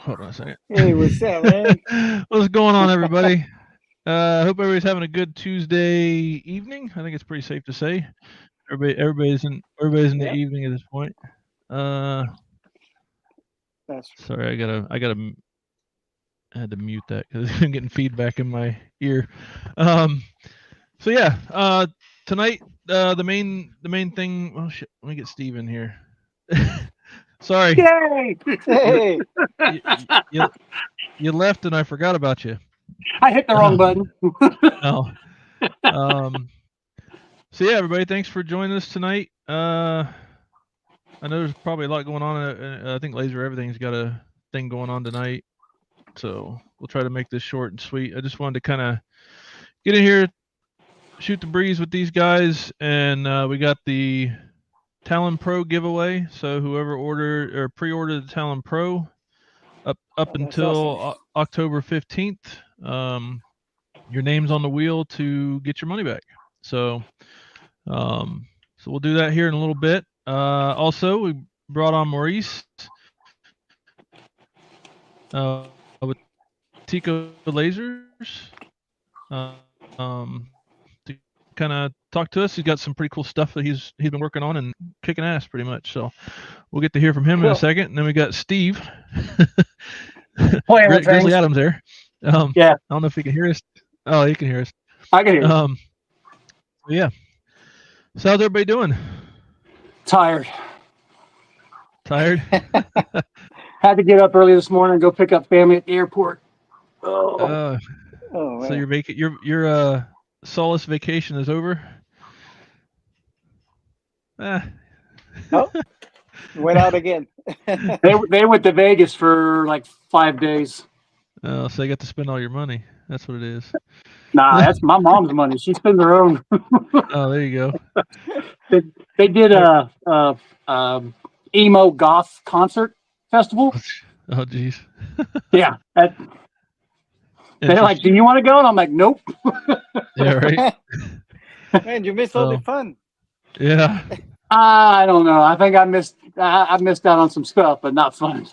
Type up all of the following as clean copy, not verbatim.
hold on a second. Hey, what's up, man? What's going on, everybody? I hope everybody's having a good Tuesday evening. I think it's pretty safe to say everybody's in the Yep, evening at this point. Uh, that's sorry, I had to mute that because I'm getting feedback in my ear. Um, so yeah, tonight the main thing. Oh shit, let me get Steve in here. Sorry, Yay! hey. you, you you left and I forgot about you. I hit the wrong Uh, button. no. Um, so yeah, everybody, thanks for joining us tonight. I know there's probably a lot going on. I think Laser Everything's got a thing going on tonight, so we'll try to make this short and sweet. I just wanted to kind of get in here, shoot the breeze with these guys, and we got the Talon Pro giveaway. So whoever ordered or pre-ordered the Talon Pro up Oh, that's awesome. until October 15th, your name's on the wheel to get your money back. So Um, so we'll do that here in a little bit. Also, we brought on Maurice with Tico Lasers to kind of talk to us. He's got some pretty cool stuff that he's been working on and kicking ass pretty much. So we'll get to hear from him in a Cool. second. And then we got Steve Playing with Grizzly things. Adams there. Yeah, I don't know if he can hear us. Oh, he can hear us. I can hear you. Yeah. So how's everybody doing? Tired. Tired? Had to get up early this morning and go pick up family at the airport. Oh, Uh, Oh, so man. your solace vacation is over. Eh. Oh, went out again. they went to Vegas for like 5 days. So you got to spend all your money. That's what it is. Nah, that's my mom's money. She spent her own. Oh, there you go. they, they did Yep. a emo goth concert festival. Oh, jeez. Yeah, they're like, "Do Interesting. you want to go?" And I'm like, "Nope." Yeah, right. Man, you missed all the Oh, fun. yeah, I don't know. I think I missed out on some stuff, but not fun.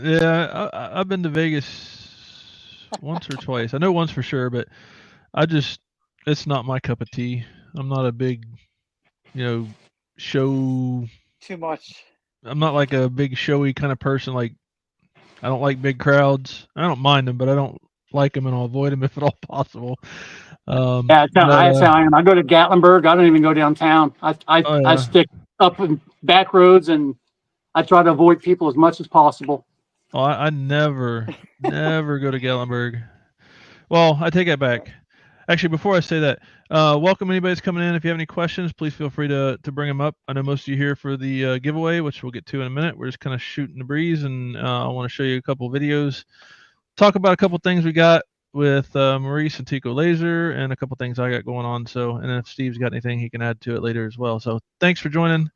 yeah. I've been to Vegas once or twice. I know once for sure, but I just it's not my cup of tea. I'm not a big, you know, show. Too much. I'm not like a big showy kind of person. Like I don't like big crowds. I don't mind them, but I don't like them, and I'll avoid them if at all possible. Yeah, But that's how I am. I go to Gatlinburg. I don't even go downtown. oh I yeah. stick up in back roads, and I try to avoid people as much as possible. Oh, I never go to Gatlinburg. Well, I take that back. Actually, before I say that, welcome anybody that's coming in. If you have any questions, please feel free to bring them up. I know most of you here for the giveaway, which we'll get to in a minute. We're just kind of shooting the breeze, and I want to show you a couple videos, talk about a couple things we got with Maurice and Tico Laser, and a couple things I got going on. So, and if Steve's got anything, he can add to it later as well. So, thanks for joining.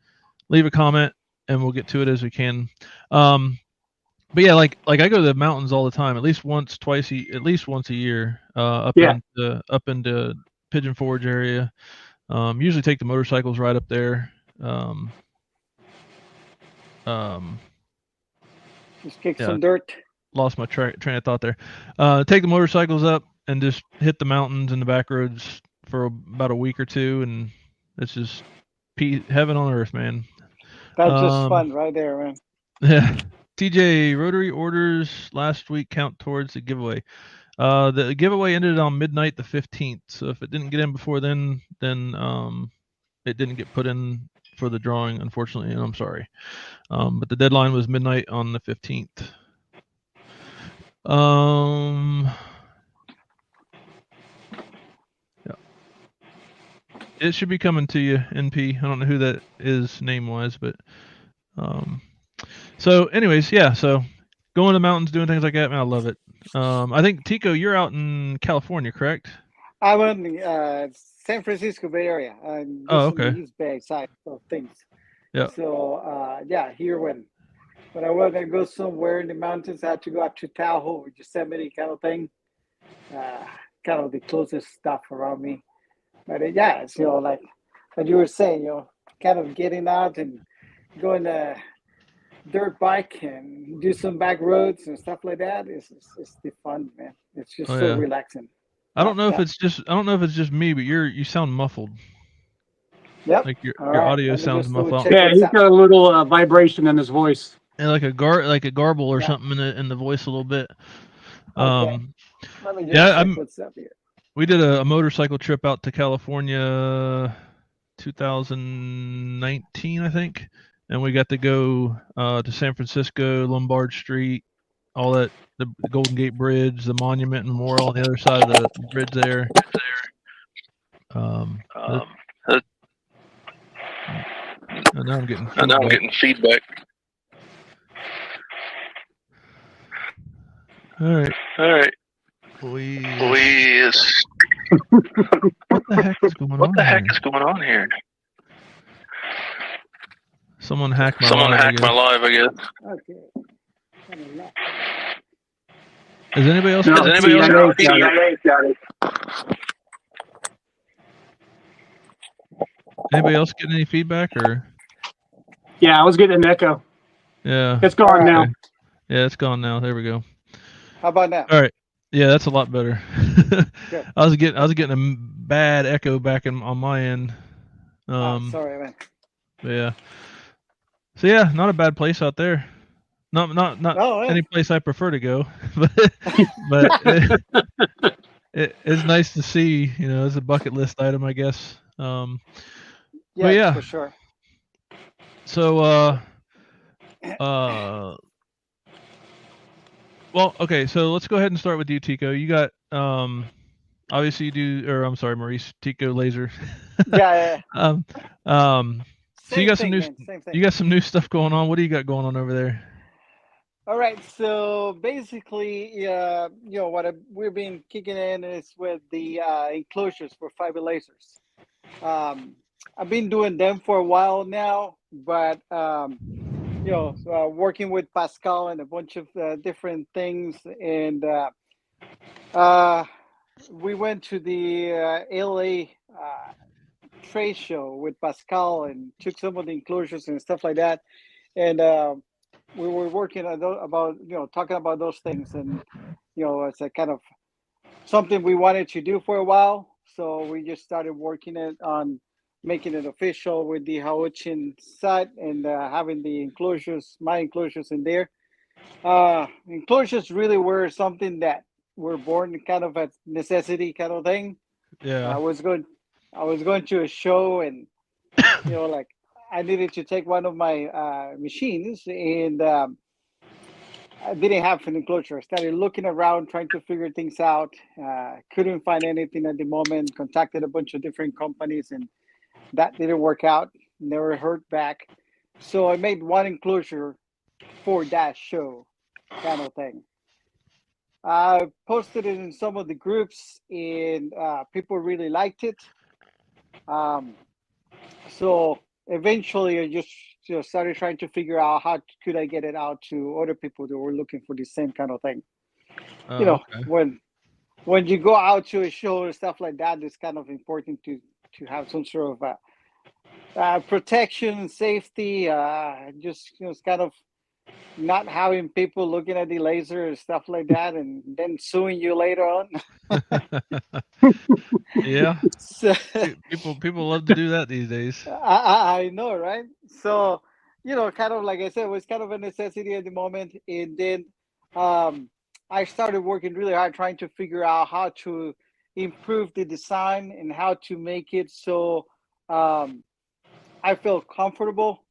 Leave a comment, and we'll get to it as we can. But yeah, like I go to the mountains all the time, at least at least once a year, Yeah, up into Pigeon Forge area. Usually take the motorcycles right up there. Um, um, Just kick yeah, some dirt. lost my train of thought there. Take the motorcycles up and just hit the mountains and the back roads for about a week or two, and it's just heaven on earth, man. That's just Um, fun right there, man. yeah. TJ, rotary orders last week count towards the giveaway. The giveaway ended on midnight the 15th. So if it didn't get in before then it didn't get put in for the drawing, unfortunately, and I'm sorry. But the deadline was midnight on the 15th. Yeah. It should be coming to you, NP. I don't know who that is name wise, but so anyways, yeah, so going to the mountains, doing things like that, man, I love it. I think Tico, you're out in California, correct? I'm in San Francisco Bay Area. I'm Oh, just on the okay. East Bay side of things. Yeah. So yeah, here when I want to go somewhere in the mountains, I had to go up to Tahoe or Yosemite kind of thing. Uh, kind of the closest stuff around me. But yeah, it's like you were saying, kind of getting out and going dirt bike and do some back roads and stuff like that, it's the fun, man. It's just so relaxing. I don't know if it's just me, but you sound muffled. Yep. Like your right. audio sounds muffled. Yeah, he's got a little vibration in his voice. And like a garble or something in the voice a little bit. Okay. Let me just check what's up here. We did a motorcycle trip out to California 2019, I think. And we got to go to San Francisco, Lombard Street, all that, the Golden Gate Bridge, the Monument and Memorial on the other side of the bridge there. And now I'm getting feedback. All right. Please. What the heck is going on here? Someone hacked my live, I guess. Okay. Is anybody else? Anybody else getting any feedback or? Yeah, I was getting an echo. Yeah. It's gone now. Yeah, it's gone now. There we go. How about now? All right. Yeah, that's a lot better. I was getting a bad echo back on my end. Sorry, man. Yeah. So yeah, not a bad place out there. Not any place I prefer to go, but it's nice to see. You know, it's a bucket list item, I guess. Yeah, for sure. So well, okay, so let's go ahead and start with you, Tico. You got obviously you do, or I'm sorry, Maurice, Tico Laser. Yeah. So you got some new stuff going on. What do you got going on over there? All right, so basically, what we've been kicking in is with the enclosures for fiber lasers. I've been doing them for a while now, but working with Pascal and a bunch of different things, and we went to the LA trade show with Pascal and took some of the enclosures and stuff like that, and we were working about talking about those things, and it's a kind of something we wanted to do for a while, so we just started working it on making it official with the Hauchin site and having the enclosures, my enclosures in there. Enclosures really were something that were born kind of a necessity kind of thing. Yeah. I was going to a show, and like I needed to take one of my machines, and I didn't have an enclosure. I started looking around, trying to figure things out. Couldn't find anything at the moment. Contacted a bunch of different companies, and that didn't work out. Never heard back. So I made one enclosure for that show, kind of thing. I posted it in some of the groups, and people really liked it. So eventually, I just started trying to figure out how could I get it out to other people that were looking for the same kind of thing. Okay. When you go out to a show and stuff like that, it's kind of important to have some sort of protection, safety, just kind of not having people looking at the laser and stuff like that, and then suing you later on. Yeah. So, people love to do that these days. I know, right? So, kind of like I said, it was kind of a necessity at the moment, and then I started working really hard trying to figure out how to improve the design and how to make it so I felt comfortable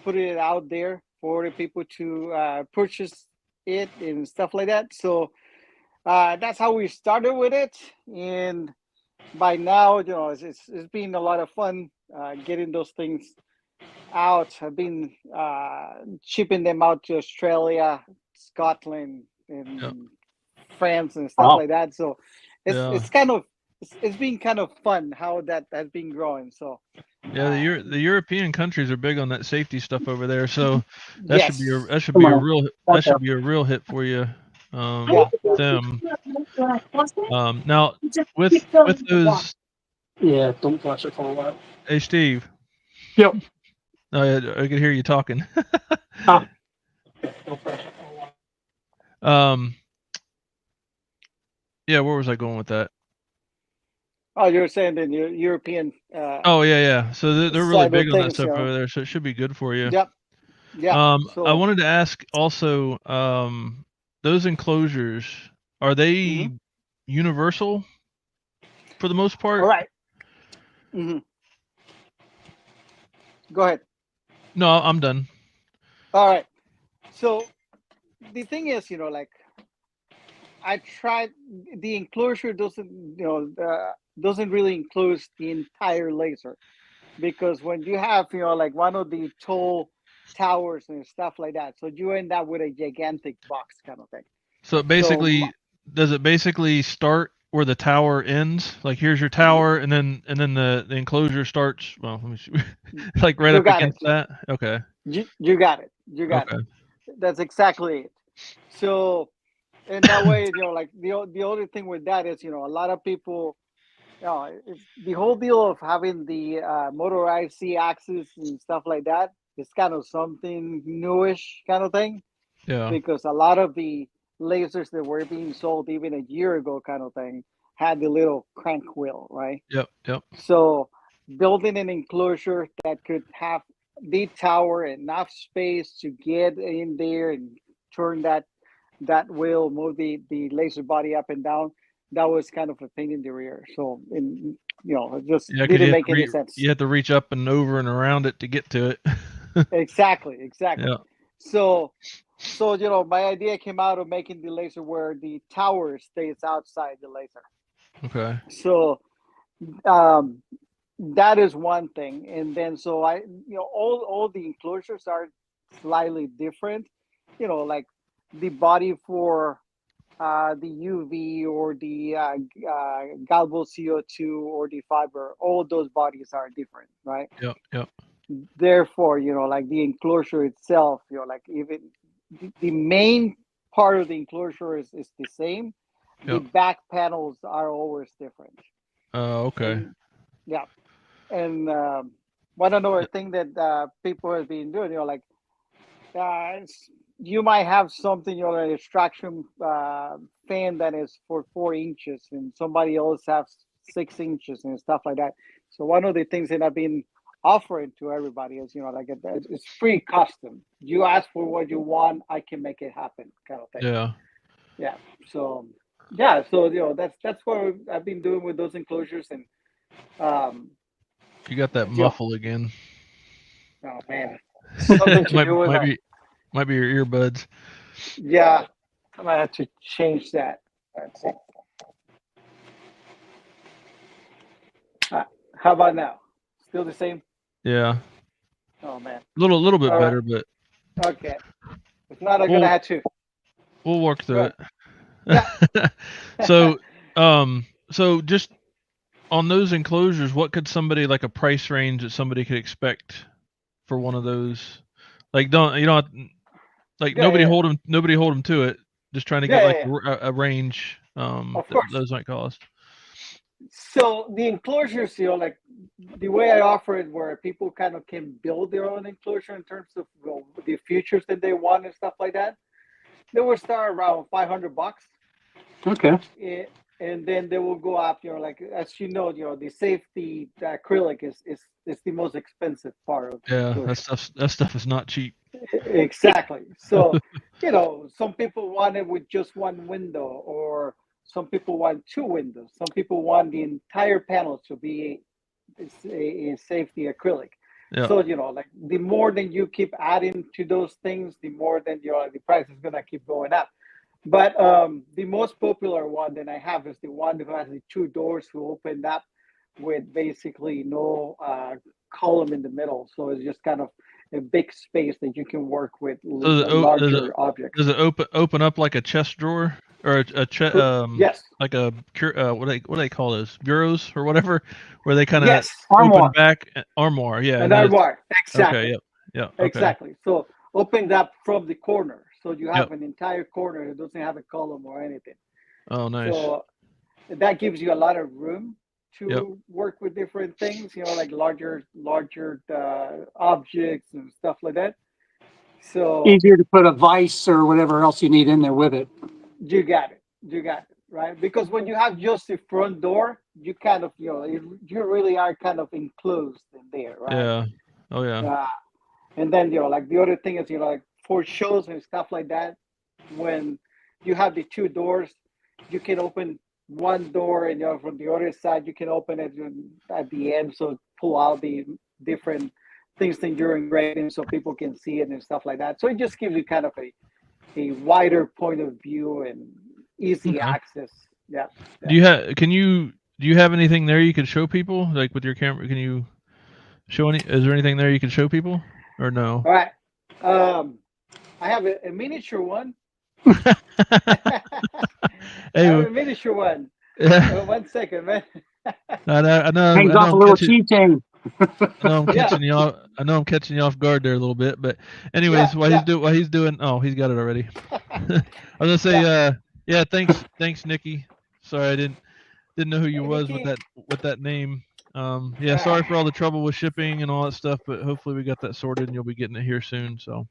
putting it out there for the people to purchase it and stuff like that. So that's how we started with it, and by now, it's been a lot of fun getting those things out. I've been shipping them out to Australia, Scotland, and France and stuff like that. So it's kind of it's been kind of fun how that has been growing. So yeah, the European countries are big on that safety stuff over there. So that should be a real hit for you. Them. Now with those. Yeah, don't flash it for a while. Hey, Steve. Yep. I could hear you talking. Yeah, where was I going with that? Oh, you're saying the European Oh yeah. So they're really side of big on that things, stuff over there, so it should be good for you. Yep. Yeah. I So, wanted to ask also, those enclosures, are mhm. they universal for the most All part? right. Hmm. Go ahead. No, I'm done. All right. So the thing is, like I tried the enclosure doesn't really enclose the entire laser because when you have like one of the tall towers and stuff like that, so you end up with a gigantic box kind of thing. So it So does it basically start where the tower ends? Like here's your you, tower, and then the enclosure starts. Well, let me see, like right you up got it. against that. Okay. You got it. You got it. Okay. That's exactly it. So and that way, like the only thing with that is, a lot of people, it's the whole deal of having the motorized Z-axis and stuff like that is kind of something newish kind of thing Yeah. because a lot of the lasers that were being sold even a year ago kind of thing had the little crank wheel, right? Yep. Yep. So building an enclosure that could have the tower enough space to get in there and turn that wheel, move the laser body up and down, that was kind of a pain in the rear. So, it just Yeah, because didn't make any sense. you have to reach up and over and around it to get to it. Exactly. Yeah. So, my idea came out of making the laser where the tower stays outside the laser. Okay. So, um, that is one thing. And then, so all the enclosures are slightly different. Like the body for the UV or the galvo CO2 or the fiber, all those bodies are different, right? Yep. Yep. Therefore, like the enclosure itself, like even the main part of the enclosure is the same. The Yep. back panels are always different. Okay. And yeah, and one another thing that people have been doing, like uh, you might have something, an extraction fan that is for 4 inches, and somebody else has 6 inches and stuff like that. So one of the things that I've been offering to everybody is, like it's free custom. You ask for what you want, I can make it happen, kind of thing. Yeah. Yeah. So yeah, so that's what I've been doing with those enclosures, and um, You got that you know, muffle again. oh man, something to do with Might my be your earbuds. yeah. I might have to change that. Let's see. How about now? Still the same? Yeah. Oh man. Little bit All right. better, but Okay. If not, I'm gonna we'll have to. we'll work Go through ahead. it. Yeah. So, so just on those enclosures, what could somebody like a price range that somebody could expect for one of those? Like, like Yeah. Yeah. nobody hold them to it. Just trying to Yeah. get Yeah. like Yeah. a range Of that course. those might cost. So the enclosures, like the way I offer it, where people kind of can build their own enclosure in terms of the features that they want and stuff like that. They will start around $500. Okay. And then they will go up, like as the safety, the acrylic is the most expensive part of the Yeah, enclosure. that stuff is not cheap. Exactly. So, some people want it with just one window, or some people want two windows. Some people want the entire panel to be a safety acrylic. Yeah. So, like the more that you keep adding to those things, the more then the price is gonna keep going up. But the most popular one that I have is the one that has the two doors who open up with basically no column in the middle. So it's just kind of a big space that you can work with So larger objects. does it open up like a chest drawer or Yes, like a what do they call those, bureaus or whatever, where they kind of yes, open Armoire. back, armoire? Yeah, an and then it's armoire. okay. Exactly, Yep. Yeah. Okay. exactly. So opened up from the corner. So you Yep. have an entire corner that doesn't have a column or anything. Oh, nice. So that gives you a lot of room Yep. to work with different things, like larger objects and stuff like that. So Easier to put a vise or whatever else you need in there with it. you got it. You got it, right? Because when you have just the front door, you kind of, you really are kind of enclosed in there, right? Yeah. Oh yeah. And then, like the other thing is, like for shows and stuff like that, when you have the two doors, you can open one door and, from the other side, you can open it at the end. So pull out the different things that you're engraving so people can see it and stuff like that. So it just gives you kind of a wider point of view and easy Okay. access. Yeah. Do you have anything there you could show people, like with your camera? Can you show any? Is there anything there you can show people, or no? All right. I have a miniature one. I have Hey, a miniature one. yeah, 1 second, man. I know, Hangs off a I'm little catching. keychain. I know I'm Yeah. catching you off. I know I'm catching you off guard there a little bit, but anyways, Yeah. while he's doing, oh, he's got it already. I was gonna say, Yeah. yeah, thanks, Nikki. Sorry, I didn't know who you Hey, was Nikki. with that name. Yeah, sorry for all the trouble with shipping and all that stuff, but hopefully we got that sorted and you'll be getting it here soon. So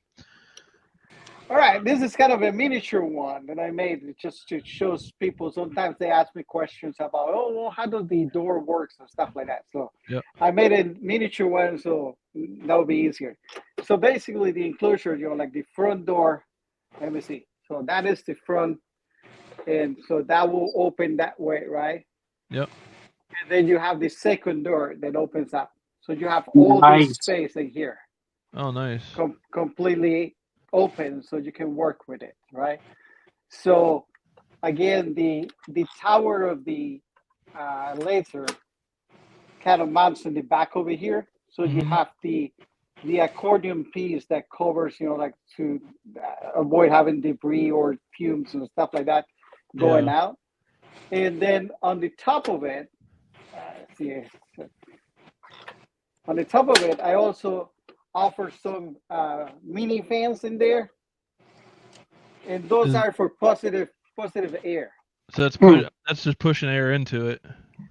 All right, this is kind of a miniature one that I made just to show people. Sometimes they ask me questions about, oh, well, how does the door works and stuff like that. So yep. I made a miniature one so that would be easier. So basically, the enclosure, like the front door. Let me see. So that is the front, and so that will open that way, right? Yep. And then you have the second door that opens up. So you have all this Nice. space in here, Oh, nice. completely open, so you can work with it, right? So again, the tower of the laser kind of mounts in the back over here. So you Mhm. have the accordion piece that covers, like to avoid having debris or fumes and stuff like that going Yeah. out. And then on the top of it, let's see, on the top of it, I also offer some mini fans in there, and those Is, are for positive air. so Hmm. that's just pushing air into it.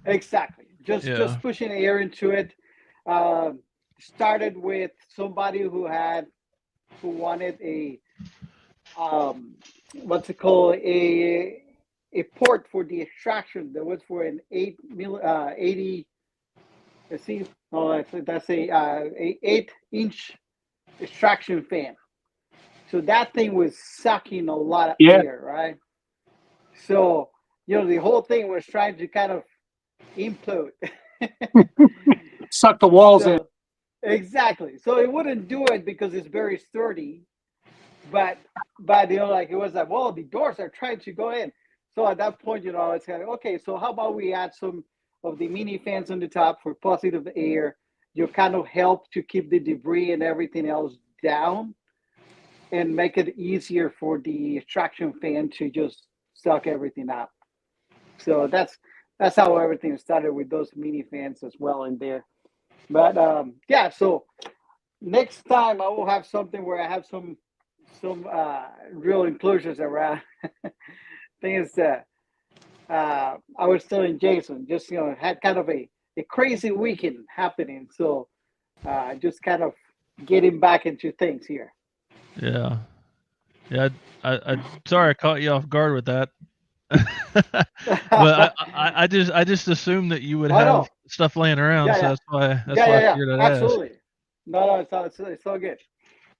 Exactly, just Yeah. pushing air into it. Uh, Started with somebody who wanted a what's it called, a port for the extraction that was for an 80. Let's see, oh, that's a 8-inch extraction fan. So that thing was sucking a lot of Yeah. air, right? So, the whole thing was trying to kind of implode. Suck the walls in. So, exactly. So it wouldn't do it because it's very sturdy. But like it was like, well, the doors are trying to go in. So at that point, it's kind of okay. So how about we add some of the mini fans on the top for positive air? You kind of help to keep the debris and everything else down, and make it easier for the extraction fan to just suck everything out. So that's how everything started with those mini fans as well in there. But yeah, so next time I will have something where I have some real enclosures around. Things that I was telling Jason, just had kind of a crazy weekend happening. So just kind of getting back into things here. Yeah. Yeah. I sorry I caught you off guard with that. But I just assumed that you would I have know. stuff laying around, Yeah, so yeah, that's why I yeah. figured I'd ask. Absolutely. No, it's so good.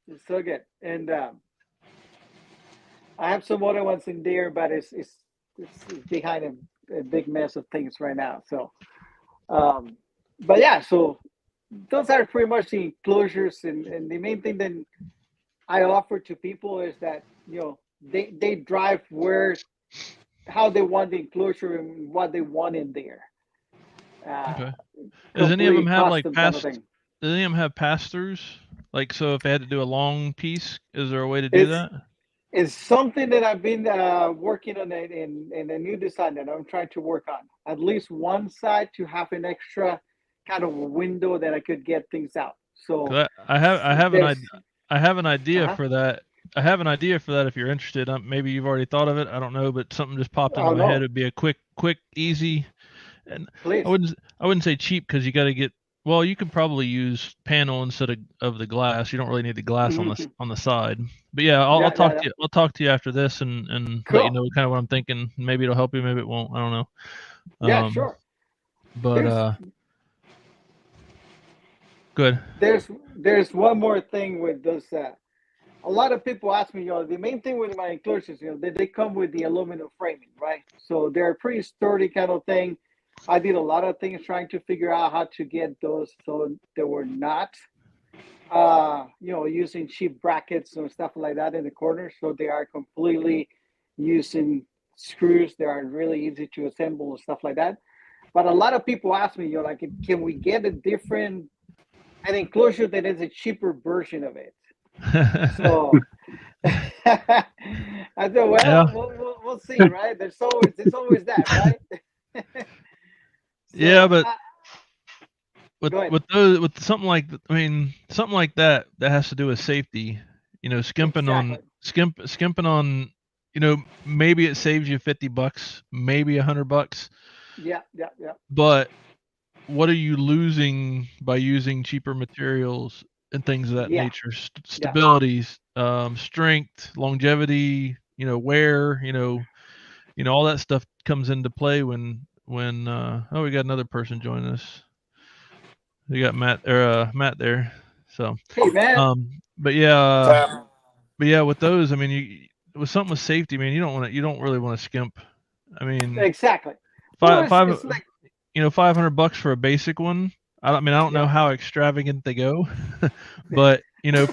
It's so good. And I have some other ones in there, but it's behind a big mess of things right now. So, um, but yeah, so those are pretty much the enclosures, and the main thing that I offer to people is that they drive how they want the enclosure and what they want in there. Uh, Okay. Does any of Completely them have like custom kind of thing. does any of them have pass throughs? Like, so if they had to do a long piece, is there a way to do It's that? it's something that I've been working on it in a new design that I'm trying to work on. At least one side to have an extra kind of a window that I could get things out. So Cause I have an there's idea. I have an idea uh-huh. for that. I have an idea for that. If you're interested, maybe you've already thought of it. I don't know, but something just popped into Oh my head. no, It'd be a quick, easy, and please. I wouldn't say cheap because you got to get. Well, you could probably use panel instead of the glass. You don't really need the glass on the side. But yeah, I'll talk to you. I'll talk to you after this and let you Cool. know kind of what I'm thinking. Maybe it'll help you. Maybe it won't. I don't know. Yeah, sure. But good. There's one more thing with those. A lot of people ask me, the main thing with my enclosures, they come with the aluminum framing, right? So they're a pretty sturdy kind of thing. I did a lot of things trying to figure out how to get those so they were not, using cheap brackets or stuff like that in the corners. So they are completely using screws. They are really easy to assemble and stuff like that. But a lot of people ask me, like, can we get an enclosure that is a cheaper version of it? So I said, well, Yeah. we'll see, right? There's always that, right? Yeah, but Go ahead. with something like something like that has to do with safety. Skimping on maybe it saves you $50, maybe $100. Yeah. But what are you losing by using cheaper materials and things of that Yeah. nature? Stability, strength, longevity, wear, all that stuff comes into play when we got another person joining us. We got Matt there. So Hey, man. but yeah, with those, with something with safety, man, you don't really want to skimp. Exactly. Well, five it's like, $500 for a basic one. I don't know how extravagant they go, but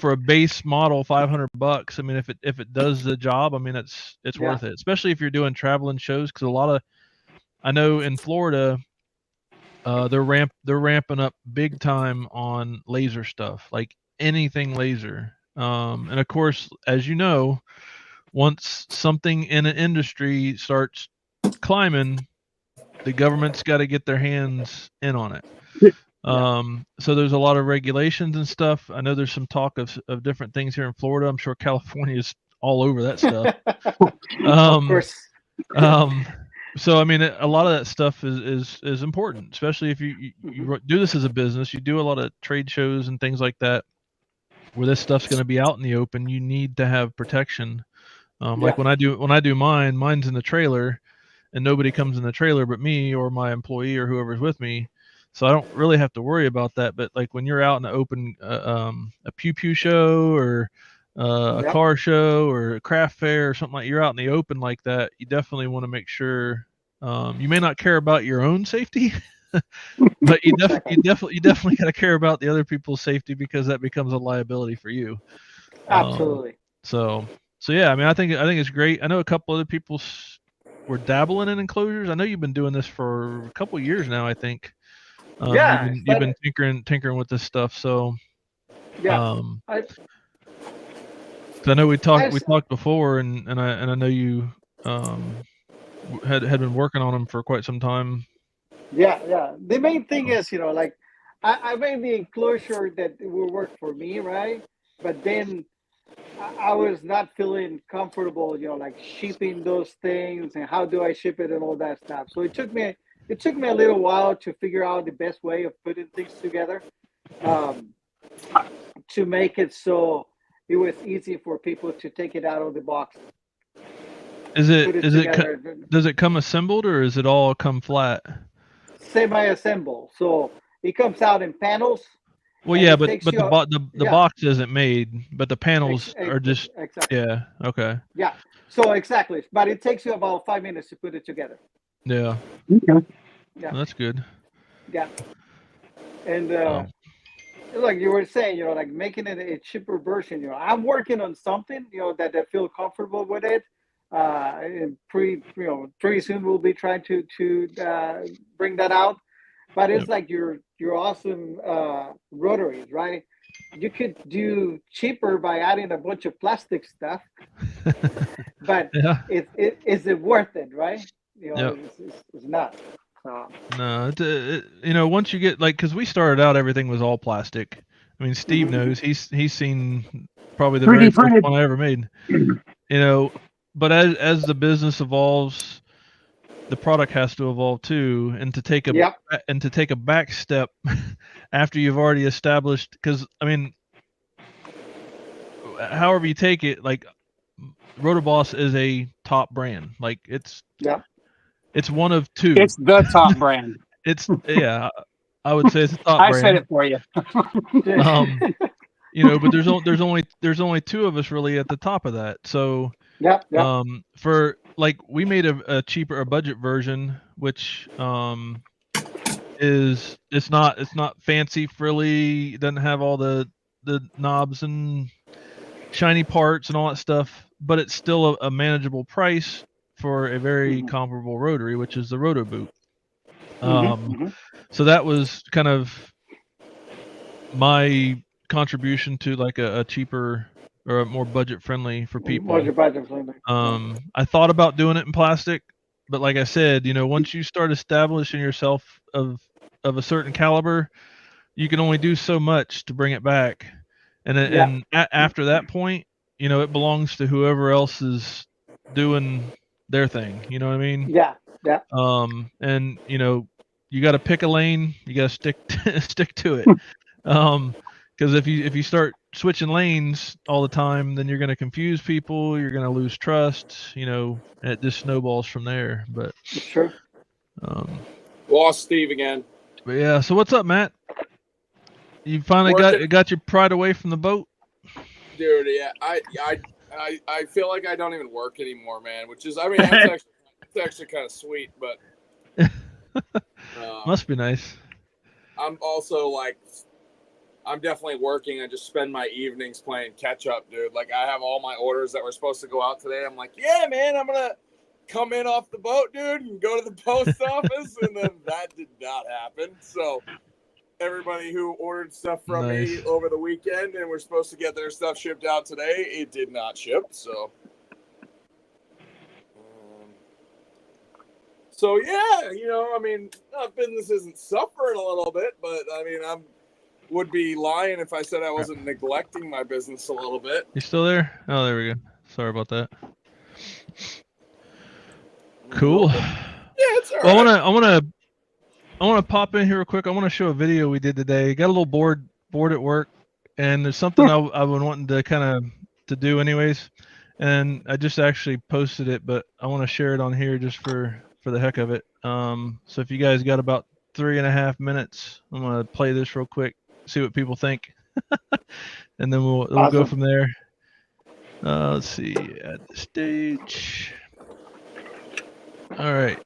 for a base model, $500. If it does the job, it's worth it, especially if you're doing traveling shows. Because I know in Florida, they're ramping up big time on laser stuff, like anything laser. And of course, as you know, once something in an industry starts climbing, the government's got to get their hands in on it. So there's a lot of regulations and stuff. I know there's some talk of different things here in Florida. I'm sure California is all over that stuff. of course. So a lot of that stuff is important, especially if you do this as a business. You do a lot of trade shows and things like that, where this stuff's going to be out in the open. You need to have protection. Like when I do mine's in the trailer, and nobody comes in the trailer but me or my employee or whoever's with me. So I don't really have to worry about that. But like when you're out in the open, a pew pew show or a car show or a craft fair or something like, you're out in the open like that, you definitely want to make sure. You may not care about your own safety, but you definitely got to care about the other people's safety, because that becomes a liability for you. Absolutely. So yeah, I think it's great. I know a couple other people were dabbling in enclosures. I know you've been doing this for a couple of years now, I think. You've been tinkering with this stuff. So I know we talked before, and I know you had been working on them for quite some time. Yeah. The main thing is, like, I made the enclosure that will work for me, right? But then I was not feeling comfortable, like shipping those things and how do I ship it and all that stuff. So it took me a little while to figure out the best way of putting things together, to make it so it was easy for people to take it out of the box. Does it come assembled, or is it all come flat? Semi-assemble, so it comes out in panels. Well, yeah, but the box isn't made, but the panels are just exactly. Yeah. Okay. Yeah. So exactly, but it takes you about 5 minutes to put it together. Yeah. Okay. Yeah. Well, that's good. Yeah. And like you were saying, like making it a cheaper version. I'm working on something, that I feel comfortable with it. And pretty soon we'll be trying to bring that out. But it's like your awesome rotaries, right? You could do cheaper by adding a bunch of plastic stuff, but is it worth it, right? It's not. No, once you get because we started out, everything was all plastic. Steve knows. He's seen probably the very first one I ever made. But as the business evolves, the product has to evolve too, and to take a back step after you've already established. Because I mean, however you take it, like RotoBoss is a top brand. Like it's one of two. It's the top brand. It's I would say it's a top I brand. said it for you. You know, but there's only two of us really at the top of that. So for like we made a cheaper budget version, which it's not fancy frilly, it doesn't have all the knobs and shiny parts and all that stuff, but it's still a manageable price for a very comparable rotary, which is the RotoBoot. So that was kind of my contribution to like a cheaper or a more budget friendly for people. I thought about doing it in plastic, but like I said, you know, once you start establishing yourself of a certain caliber, you can only do so much to bring it back. And after that point, you know, it belongs to whoever else is doing their thing. You know what I mean? Yeah. And you know, you got to pick a lane. You got to stick to it. Because if you start switching lanes all the time, then you're going to confuse people. You're going to lose trust. You know, and it just snowballs from there. But it's true. Lost Steve again. But yeah. So what's up, Matt? You finally got your pride away from the boat, dude. Yeah, I feel like I don't even work anymore, man. Which is, I mean, that's actually kind of sweet, but must be nice. I'm also like, I'm definitely working. I just spend my evenings playing catch up, dude. Like I have all my orders that were supposed to go out today. I'm like, yeah, man, I'm gonna come in off the boat, dude, and go to the post office, and then that did not happen. So. Everybody who ordered stuff from me over the weekend and were supposed to get their stuff shipped out today, it did not ship. So, yeah, you know, I mean, business isn't suffering a little bit, but I mean, would be lying if I said I wasn't neglecting my business a little bit. You still there? Oh, there we go. Sorry about that. Cool. Yeah, it's all right. Well, I want to pop in here real quick. I want to show a video we did today. Got a little bored at work, and there's something I've been wanting to kind of do anyways, and I just actually posted it, but I want to share it on here just for the heck of it. So if you guys got about 3.5 minutes, I'm gonna play this real quick, see what people think, and then we'll go from there. Let's see, add the stage. All right.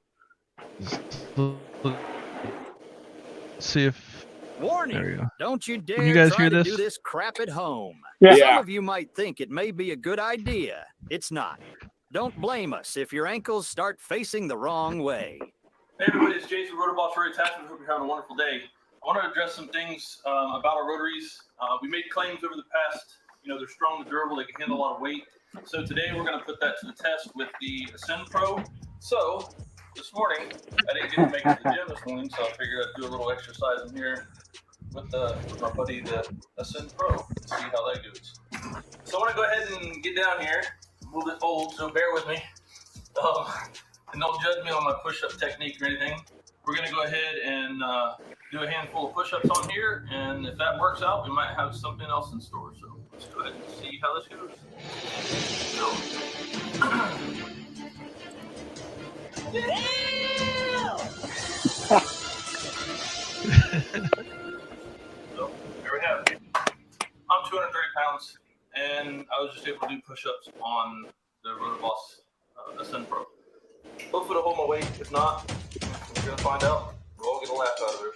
See if warning, don't you dare you guys try hear to this? do this crap at home. Yeah. Some of you might think it may be a good idea. It's not. Don't blame us if your ankles start facing the wrong way. Hey everybody, it's Jason, RotoBoss Rotary Attachment. Hope you're having a wonderful day. I want to address some things about our rotaries. We made claims over the past, you know, they're strong and durable, they can handle a lot of weight. So today we're going to put that to the test with the Ascend Pro. So this morning, I didn't get to make it to the gym this morning, so I figured I'd do a little exercise in here with my buddy, the Ascend Pro, and see how that goes. So I want to go ahead and get down here. I'm a little bit old, so bear with me. And don't judge me on my push-up technique or anything. We're going to go ahead and do a handful of push-ups on here, and if that works out, we might have something else in store. So let's go ahead and see how this goes. So there we have it. I'm 230 pounds, and I was just able to do push-ups on the RotoBoss Ascend Pro. Hopefully it'll hold my weight. If not, we're going to find out. We'll all get a laugh out of it or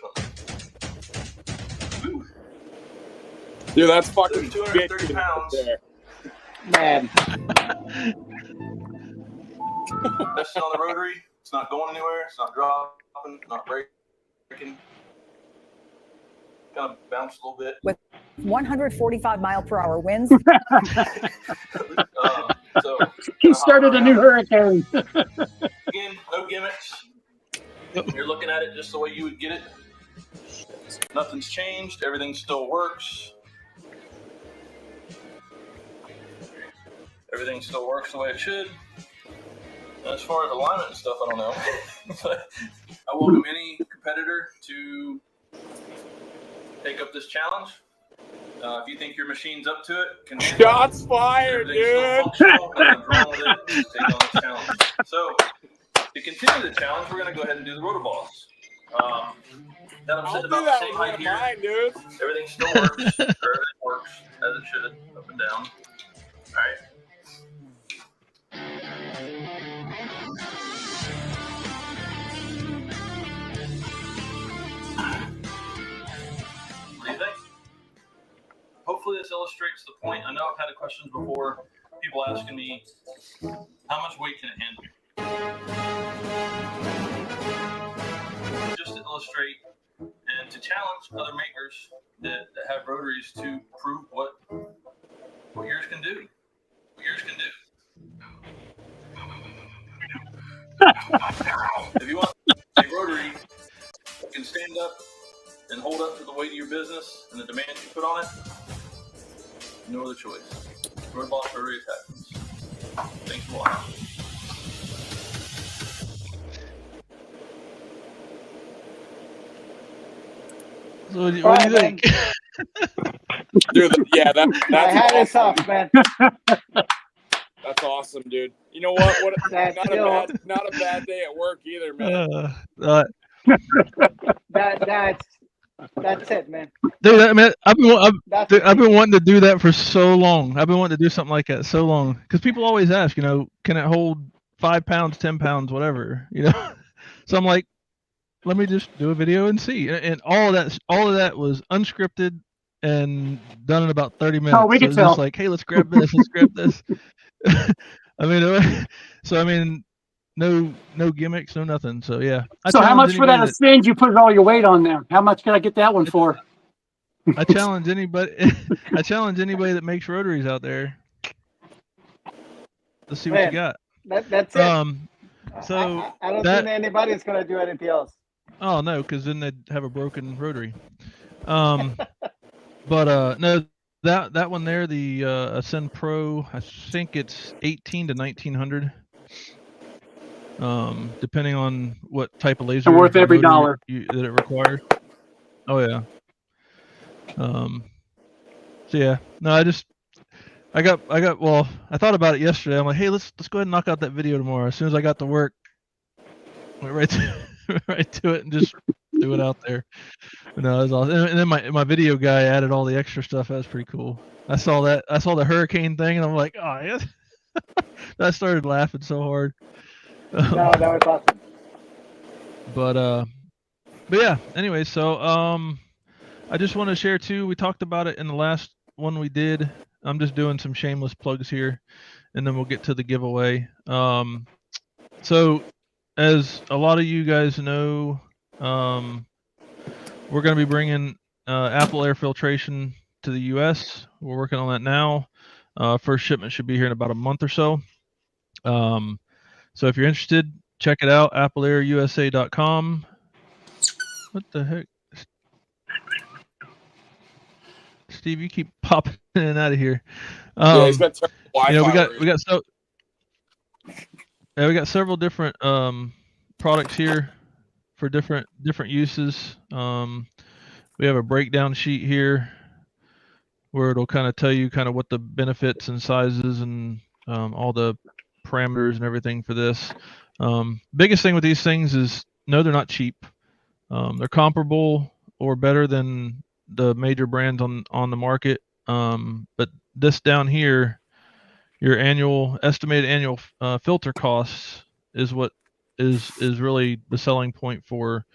something. Woo. Dude, that's fucking 230 pounds. There. Man. That's on the rotary. It's not going anywhere. It's not dropping. Not breaking. Kind of bounced a little bit. With 145-mile-per-hour winds. So he started a new hurricane. Again, no gimmicks. You're looking at it just the way you would get it. Nothing's changed. Everything still works. Everything still works the way it should. As far as alignment and stuff, I don't know. But I welcome any competitor to take up this challenge. If you think your machine's up to it, Shots fired, dude. Take on this challenge. So, to continue the challenge, we're going to go ahead and do the RotoBoss. That I'm I'll sitting do about that the same with height one of here. mine, dude. Everything still works. Everything works as it should, up and down. All right. What do you think? Hopefully this illustrates the point. I know I've had questions before, people asking me, how much weight can it handle? Just to illustrate and to challenge other makers that have rotaries to prove what yours can do. If you want a rotary that can stand up and hold up to the weight of your business and the demands you put on it, no other choice. RotoBoss rotary attachments. Thanks for watching. So what do you think? Dude, yeah, My that's hat is awesome. off, man. That's awesome, dude. You know what? That's not a bad day at work either, man. That's it, man. Dude, I mean, I've That's been wanting to do that for so long. I've been wanting to do something like that so long because people always ask, can it hold 5 pounds, 10 pounds, whatever, So I'm like, let me just do a video and see. And all of that was unscripted and done in about 30 minutes. Oh, we can so it's tell. just like, hey, let's grab this, let's grab this. No gimmicks, no nothing. So yeah. So how much for that Ascend you put all your weight on there? How much can I get that one for? I challenge anybody. I challenge anybody that makes rotaries out there. Let's see what you got. That's it. So I don't think anybody's gonna do anything else. Oh no, because then they'd have a broken rotary. But no, that one there, the Ascend Pro, I think it's 18 to 1900. Depending on what type of laser. And worth every dollar that it requires. Oh yeah. So yeah, no, I thought about it yesterday. I'm like, hey, let's go ahead and knock out that video tomorrow. As soon as I got to work, went right to it and just threw it out there. But no, it was awesome. And then my video guy added all the extra stuff. That was pretty cool. I saw the hurricane thing, and I'm like, oh yeah. I started laughing so hard. No, that was awesome. But yeah. Anyway, so I just want to share too. We talked about it in the last one we did. I'm just doing some shameless plugs here, and then we'll get to the giveaway. So as a lot of you guys know, we're going to be bringing Apple air filtration to the U.S. We're working on that now. First shipment should be here in about a month or so. So if you're interested, check it out, appleairusa.com. What the heck? Steve, you keep popping in and out of here. Yeah, he's got Wi-Fi. We got several different products here for different uses. We have a breakdown sheet here where it'll kind of tell you kind of what the benefits and sizes and all the parameters and everything for this. Biggest thing with these things is, no, they're not cheap. They're comparable or better than the major brands on the market. But this down here, your estimated annual filter costs is what is really the selling point for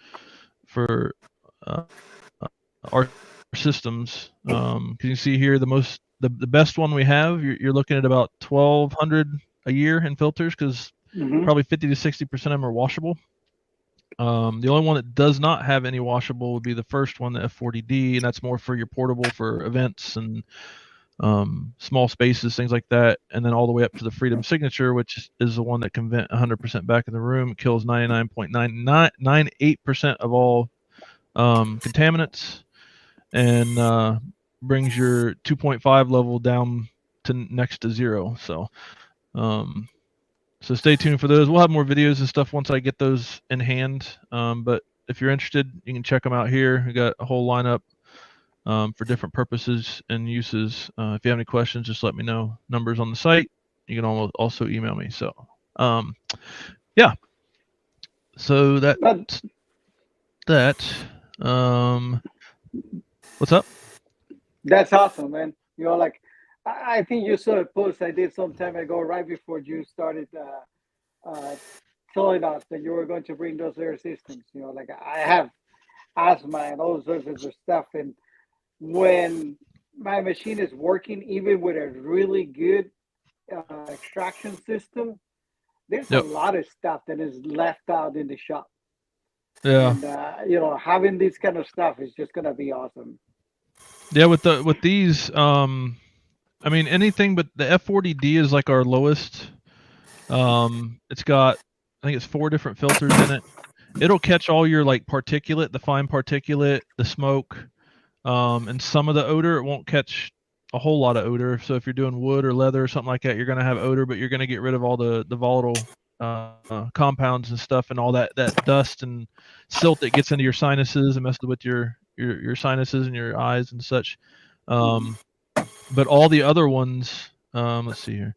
our systems. Can you see here the best one we have? You're looking at about $1,200 a year in filters, because probably 50 to 60% of them are washable. The only one that does not have any washable would be the first one, the F40D, and that's more for your portable for events and small spaces, things like that. And then all the way up to the Freedom Signature, which is the one that can vent 100% back in the room. It kills 99.98% of all contaminants, and brings your 2.5 level down to next to zero. So So stay tuned for those. We'll have more videos and stuff once I get those in hand. But if you're interested, you can check them out here. We got a whole lineup for different purposes and uses. If you have any questions, just let me know. Numbers on the site. You can also email me. So, yeah. So that's that. What's up? That's awesome, man. You know, like I think you saw a post I did some time ago, right before you started telling us that you were going to bring those air systems. You know, like I have asthma and all sorts of stuff, and when my machine is working, even with a really good extraction system, there's a lot of stuff that is left out in the shop. Yeah. And you know, having this kind of stuff is just gonna be awesome. Yeah, with these, I mean anything but the F40D is like our lowest. It's got, I think it's 4 different filters in it. It'll catch all your like particulate, the fine particulate, the smoke, and some of the odor. It won't catch a whole lot of odor. So if you're doing wood or leather or something like that, you're gonna have odor, but you're gonna get rid of all the volatile compounds and stuff, and all that dust and silt that gets into your sinuses and messes with your sinuses and your eyes and such. But all the other ones, let's see here.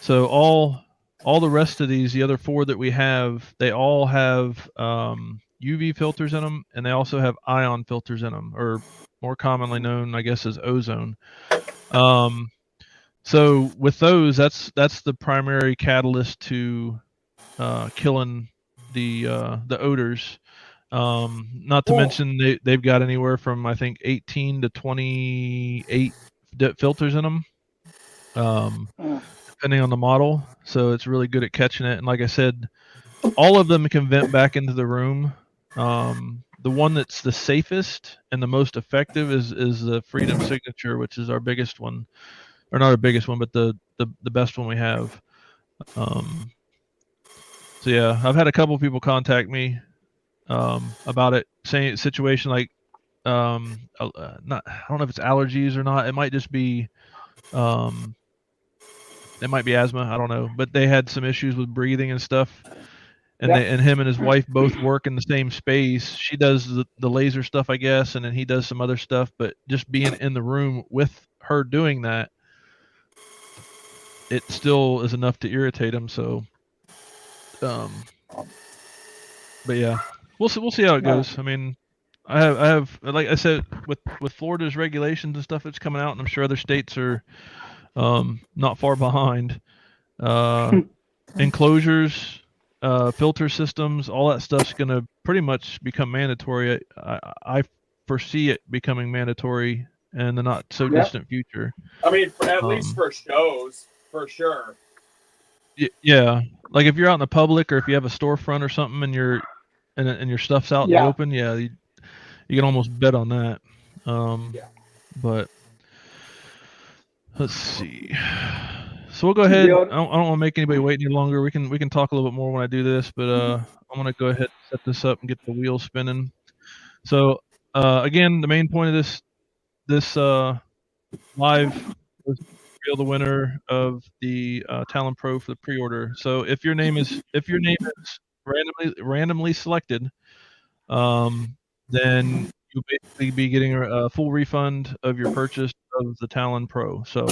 So all the rest of these, the other 4 that we have, they all have UV filters in them, and they also have ion filters in them, or more commonly known, I guess, as ozone. So with those, that's the primary catalyst to killing the odors. Not to mention they've got anywhere from, I think, 18 to 28 filters in them. Depending on the model, so it's really good at catching it. And like I said, all of them can vent back into the room. The one that's the safest and the most effective is the Freedom Signature, which is our biggest one, or not our biggest one, but the best one we have. So yeah, I've had a couple people contact me about it, saying situation like not, I don't know if it's allergies or not. It might just be it might be asthma. I don't know, but they had some issues with breathing and stuff. And and him and his wife both work in the same space. She does the laser stuff, I guess, and then he does some other stuff. But just being in the room with her doing that, it still is enough to irritate him. So, but yeah, we'll see how it goes. I mean, I have like I said, with Florida's regulations and stuff that's coming out, and I'm sure other states are not far behind. Enclosures, filter systems, all that stuff's going to pretty much become mandatory. I foresee it becoming mandatory in the not so distant future. I mean, at least for shows, for sure. Yeah, like if you're out in the public, or if you have a storefront or something, and your stuff's out in the open, you can almost bet on that. But let's see. So we'll go ahead. I don't want to make anybody wait any longer. We can talk a little bit more when I do this, but I'm gonna go ahead and set this up and get the wheels spinning. So again, the main point of this live was to reveal the winner of the Talon Pro for the pre-order. So if your name is randomly selected, then you'll basically be getting a full refund of your purchase of the Talon Pro. So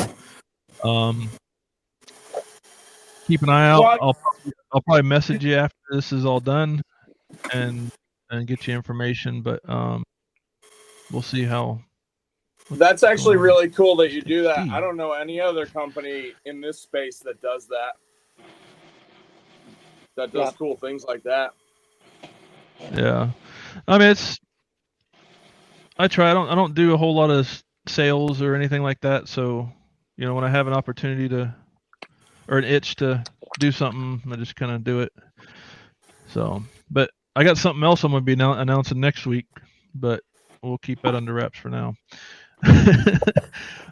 keep an eye out. I'll probably message you after this is all done and get you information, but we'll see how. That's actually really cool that you do that. I don't know any other company in this space that does that. That does cool things like that. Yeah, I mean I try. I don't do a whole lot of sales or anything like that. So when I have an opportunity to, or an itch to do something, I just kind of do it. So, but I got something else I'm going to be announcing next week, but we'll keep that under wraps for now. You can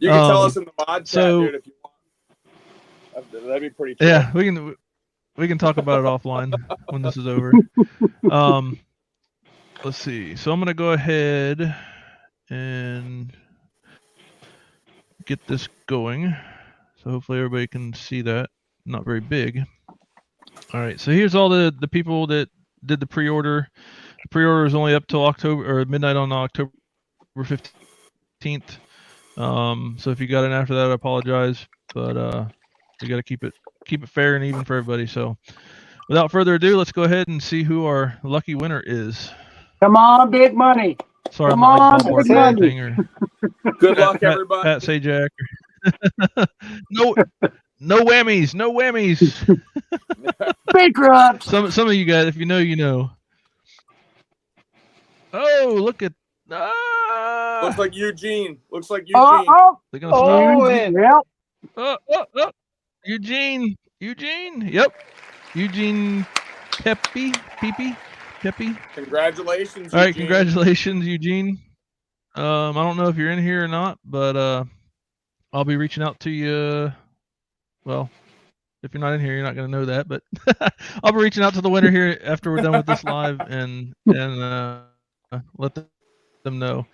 tell us in the mod chat, dude, if you want. That'd be pretty cool. Yeah, we can talk about it offline when this is over. Let's see. So I'm going to go ahead and get this going. So hopefully everybody can see that. Not very big. All right. So here's all the people that did the pre-order. The pre-order is only up till October or midnight on October 15th. So if you got in after that, I apologize, but we got to keep it fair and even for everybody. So without further ado, let's go ahead and see who our lucky winner is. Come on, big money. Sorry, Come I'm on, not like big ballparking or money. anything. Or Good luck, everybody. Pat Sajak. No whammies. No whammies. Bankrupt. Some of you guys, if you know, you know. Oh, look at. Looks like Eugene. Oh, They're gonna stop. Owen. yep. Oh. Eugene. Yep. Eugene Pepe. Congratulations, All right, Eugene. congratulations, Eugene. I don't know if you're in here or not, but I'll be reaching out to you. Well, if you're not in here, you're not going to know that, but I'll be reaching out to the winner here after we're done with this live and let them know.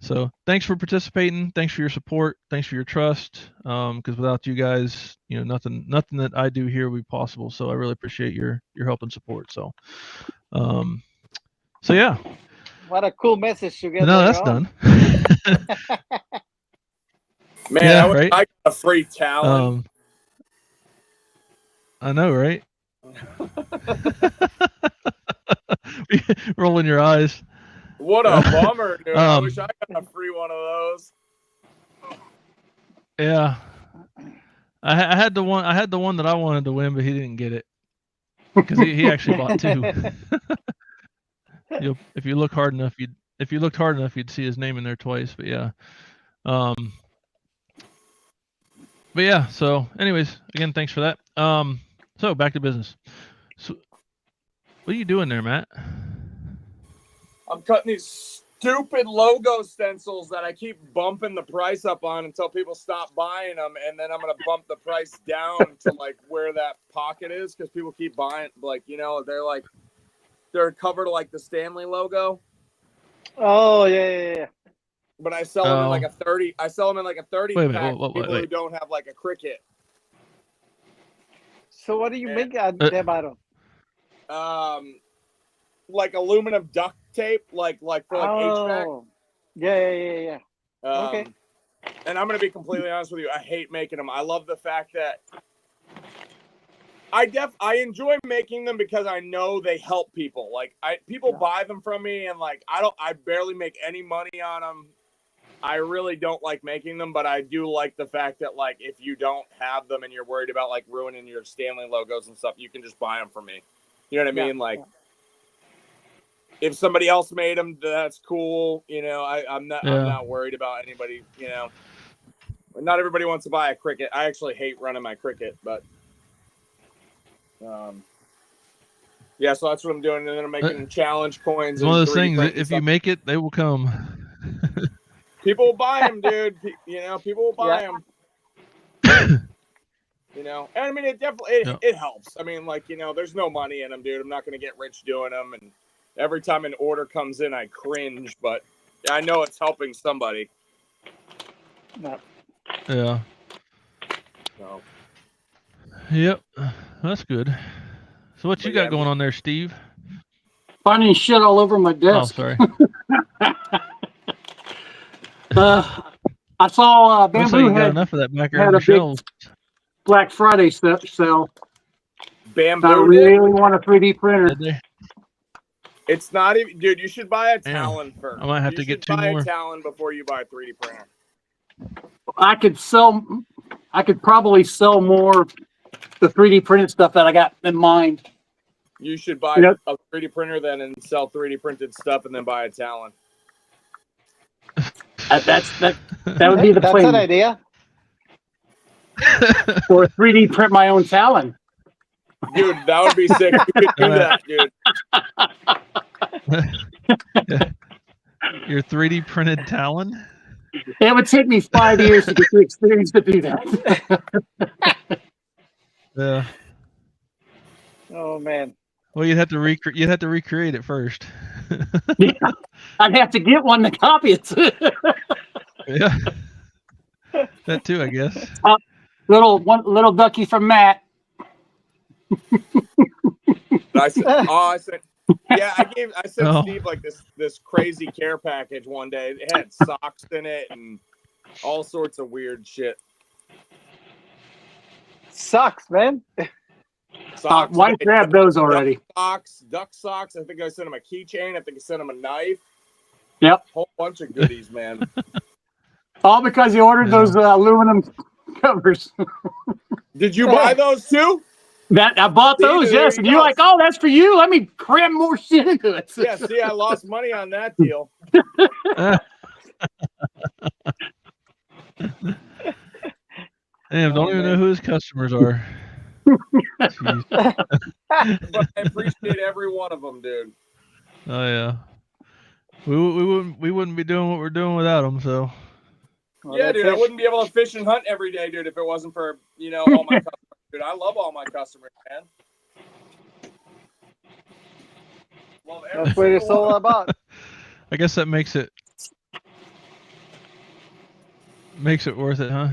So thanks for participating. Thanks for your support. Thanks for your trust. Because without you guys, nothing that I do here would be possible. So I really appreciate your help and support. So, yeah. What a cool message to get. No, that's done. Man, yeah, I got a free Talon. I know, right? Rolling your eyes. What a bummer, dude. I wish I got a free one of those. Yeah. I had the one that I wanted to win, but he didn't get it. Because he actually bought two. If you look hard enough, you'd see his name in there twice. But yeah. But yeah, so anyways, again, thanks for that. So back to business. So what are you doing there, Matt? I'm cutting these stupid logo stencils that I keep bumping the price up on until people stop buying them, and then I'm gonna bump the price down to like where that pocket is because people keep buying, like, they're covered like the Stanley logo. Oh yeah. But I sell them in like a 30. I sell them in like a 30 Wait, pack. wait. Who don't have like a cricket. So what do you make them out of? Like aluminum duct tape, like for HVAC. Yeah. Okay. And I'm gonna be completely honest with you. I hate making them. I love the fact that I enjoy making them because I know they help people. Like people buy them from me, and like I barely make any money on them. I really don't like making them, but I do like the fact that like if you don't have them and you're worried about like ruining your Stanley logos and stuff, you can just buy them from me. You know what I mean? Like if somebody else made them, that's cool. I'm not worried about anybody. Not everybody wants to buy a cricket. I actually hate running my cricket, but yeah. So that's what I'm doing, and then I'm making challenge coins. It's one of those things. If you make it, they will come. People will buy them, dude. People will buy them. And I mean, it definitely it helps. I mean, like, there's no money in them, dude. I'm not going to get rich doing them. And every time an order comes in, I cringe, but I know it's helping somebody. Yeah. So. Yep. That's good. So what you got going on there, Steve? Finding shit all over my desk. Oh, sorry. I saw Bamboo you got had enough of that back had on the a big shelves. Black Friday sale. Bamboo. I really want a 3D printer. It's not even, dude. You should buy a Talon first. I might have to get two more. You should buy a Talon before you buy a 3D printer. I could probably sell more the 3D printed stuff that I got in mind. You should buy a 3D printer then and sell 3D printed stuff and then buy a Talon. That would be the plan. That's an idea. Or 3D print my own Talon. Dude, that would be sick. You could do that, dude. Your 3D printed Talon? It would take me 5 years to get the experience to do that. Yeah. Oh man. Well, you'd have to recreate it first. Yeah, I'd have to get one to copy it. Yeah. That too, I guess. Little ducky from Matt. I said, yeah, I sent Oh. Steve like this crazy care package one day. It had socks in it and all sorts of weird shit. Sucks, man. Socks. Why grab those already? Duck socks. I think I sent him a keychain. I think I sent him a knife. Yep. Whole bunch of goodies, man. All because you ordered those aluminum covers. Did you buy those too? That I bought See, those, there yes. you And you're go. like, oh, that's for you. Let me cram more shit into it. Yeah, see, I lost money on that deal. Damn, don't even know who his customers are. Jeez. But I appreciate every one of them, dude. Oh yeah. We wouldn't be doing what we're doing without them. So. Well, Yeah, dude, I fish. wouldn't be able to fish and hunt every day, dude, if it wasn't for, all my customers. Dude, I love all my customers, man. Love every That's what it's single one. all about. I guess that makes it worth it, huh?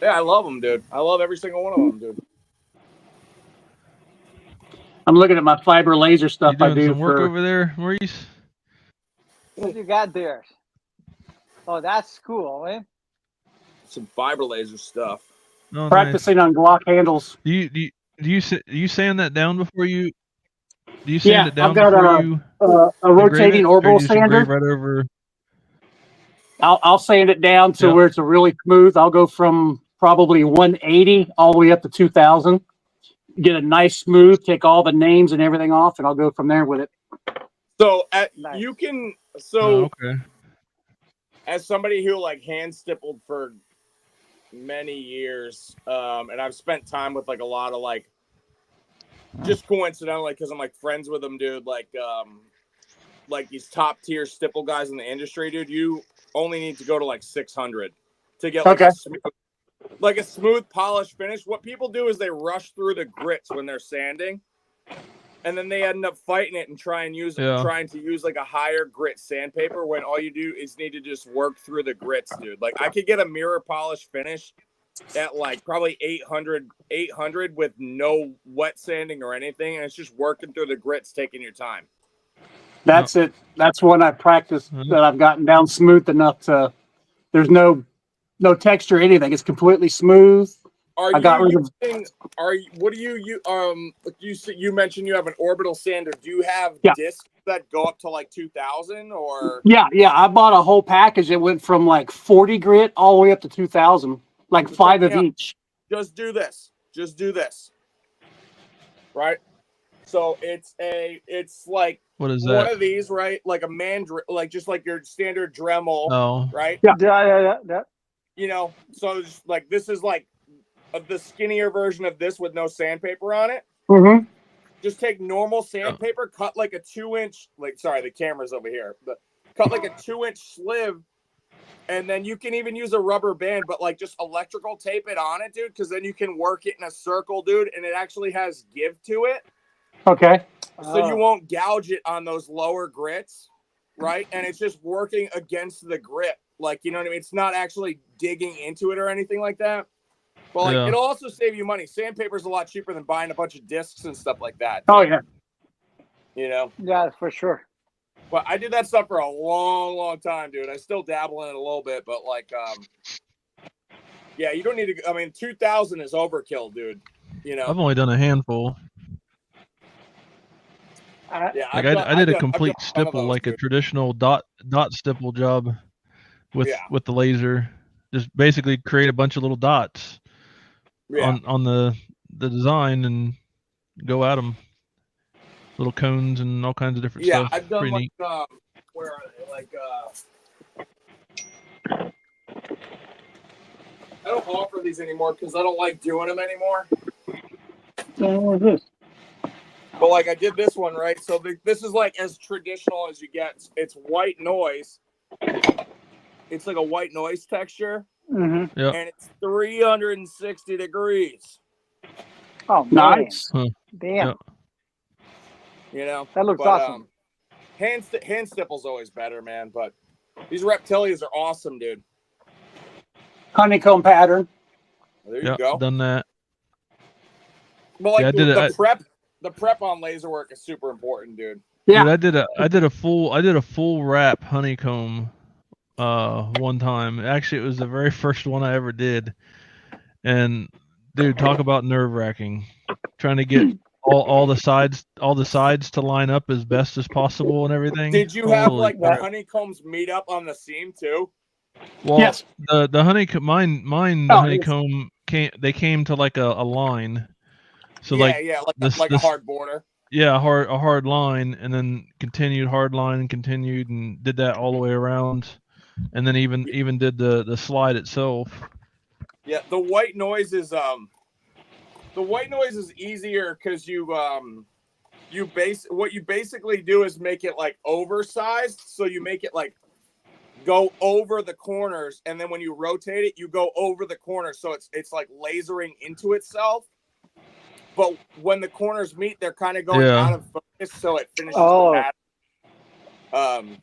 Yeah, I love them, dude. I love every single one of them, dude. I'm looking at my fiber laser stuff You I doing do some work for. over there, Maurice? What you got there? Oh, that's cool, man. Some fiber laser stuff. Oh, Practicing on Glock handles. Nice. Do you sand that down before you? Do you Yeah, sand it down I've got before you a engrave rotating it, or orbital you just engrave sander. right over? I'll sand it down to Yep. where it's really smooth. I'll go from probably 180 all the way up to 2000. Get a nice smooth, take all the names and everything off, and I'll go from there with it. So Nice. you can Oh, okay. as somebody who like hand stippled for many years, and I've spent time with like a lot of like just coincidentally because I'm like friends with them, dude. Like these top tier stipple guys in the industry, dude. You only need to go to like 600 to get like a smooth polished finish. What people do is they rush through the grits when they're sanding, and then they end up fighting it and trying to use like a higher grit sandpaper when all you do is need to just work through the grits, dude. Like I could get a mirror polish finish at like probably 800 with no wet sanding or anything, and it's just working through the grits, taking your time. That's it. That's one I practiced that I've gotten down smooth enough to. There's no texture or anything. It's completely smooth. What do you mentioned you have an orbital sander. Do you have discs that go up to like 2000 or? Yeah. I bought a whole package. It went from like 40 grit all the way up to 2000, like 5 of each. Just do this. Right. So it's like What is one that? of these, right? Like a like just like your standard Dremel, Oh. right? Yeah. So just like this is like the skinnier version of this with no sandpaper on it. Mm-hmm. Just take normal sandpaper, cut like a 2-inch, the camera's over here, but cut like a 2-inch sleeve, and then you can even use a rubber band, but like just electrical tape it on it, dude, because then you can work it in a circle, dude, and it actually has give to it. Okay. So you won't gouge it on those lower grits, right? And it's just working against the grip. Like, you know what I mean? It's not actually digging into it or anything like that. But like, it'll also save you money. Sandpaper's a lot cheaper than buying a bunch of discs and stuff like that. Oh, yeah. Yeah, for sure. But I did that stuff for a long, long time, dude. I still dabble in it a little bit, but like, you don't need to. I mean, 2000 is overkill, dude. I've only done a handful. I did a complete stipple, like a traditional dot stipple job with the laser. Just basically create a bunch of little dots on the design and go at them. Little cones and all kinds of different stuff. I've done Pretty like neat. where are they? Like I don't offer these anymore because I don't like doing them anymore. What is this? But like I did this one, right? So this is like as traditional as you get. It's white noise. It's like a white noise texture. Mm-hmm. Yep. And it's 360 degrees. Oh, man. Nice. Damn. Yep. That looks awesome. Hand stipple's always better, man. But these reptilias are awesome, dude. Honeycomb pattern. There you go. Done that. But like I did the prep, the prep on laser work is super important, dude. Yeah. Dude, I did a full wrap honeycomb one time. Actually, it was the very first one I ever did. And dude, talk about nerve-wracking. Trying to get all the sides to line up as best as possible and everything. Did you have Holy like the crap. honeycombs meet up on the seam too? Well, Yes. the honeycomb mine Oh, honeycomb came to like a line. So yeah, like yeah, this a hard border. Yeah, a hard line, and then continued hard line, and continued, and did that all the way around, and then even did the slide itself. Yeah, the white noise is easier because what you basically do is make it like oversized, so you make it like go over the corners, and then when you rotate it, you go over the corners, so it's like lasering into itself. But when the corners meet, they're kind of going out of focus, so it finishes the pattern.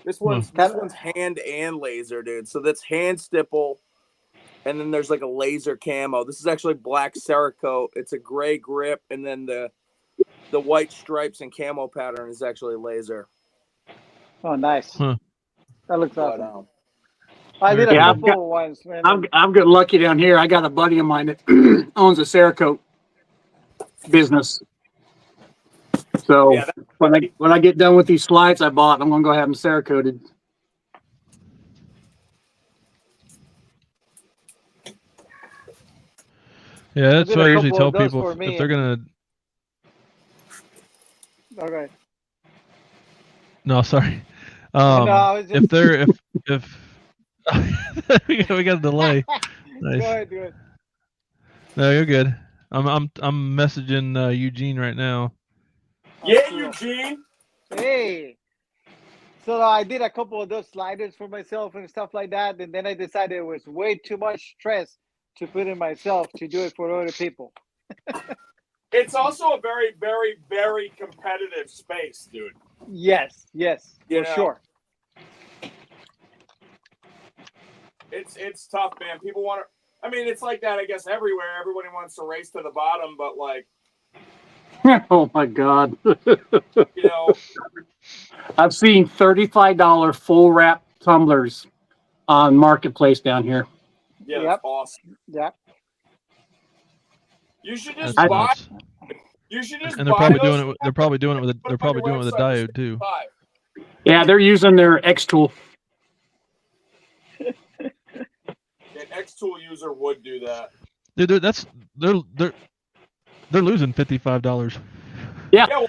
This one's hand and laser, dude. So that's hand stipple, and then there's like a laser camo. This is actually black Cerakote. It's a gray grip, and then the white stripes and camo pattern is actually laser. Oh, nice. Huh. That looks But, awesome. I did a couple of ones, man. I've got lucky down here. I got a buddy of mine that owns a Cerakote business. So when I get done with these slides I bought, I'm gonna go have them Cerakoted. Yeah, that's what I usually tell couple of people those for if me. they're gonna. Okay. No, sorry. No, I was just- If they're if we got a delay. Nice. Go ahead, do it. No, you're good. I'm messaging Eugene right now. Yeah, cool. Eugene. Hey. So I did a couple of those sliders for myself and stuff like that, and then I decided it was way too much stress to put in myself to do it for other people. It's also a very, very, very competitive space, dude. Yes, You for know? sure. It's tough, man. People want to. I mean, it's like that, I guess, everywhere. Everybody wants to race to the bottom, but like, Oh my God! you know, I've seen $35 full wrap tumblers on Marketplace down here. yeah, that's awesome. Yeah. You should just That's buy. nuts. You should just. And they're buy probably those doing it. They're probably doing it with a. They're probably doing it with a diode too. Yeah, they're using their X tool. An X tool user would do that. Dude, they're losing $55. Yeah. Yeah, well,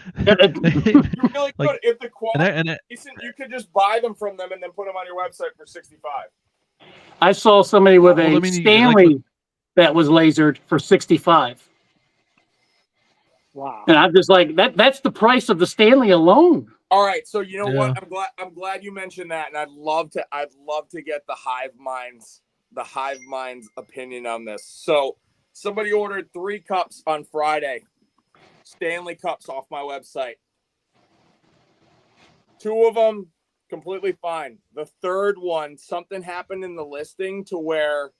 you really Like, could. If the quality and is decent, you could just buy them from them and then put them on your website for $65. I saw somebody with Well, a I mean, Stanley that was lasered for $65. Wow. And I'm just like, that's the price of the Stanley alone. All right, so you know Yeah. what? I'm glad you mentioned that, and I'd love to get the Hive Mind's opinion on this. So somebody ordered 3 cups on Friday, Stanley cups off my website. 2 of them completely fine. The third one, something happened in the listing to where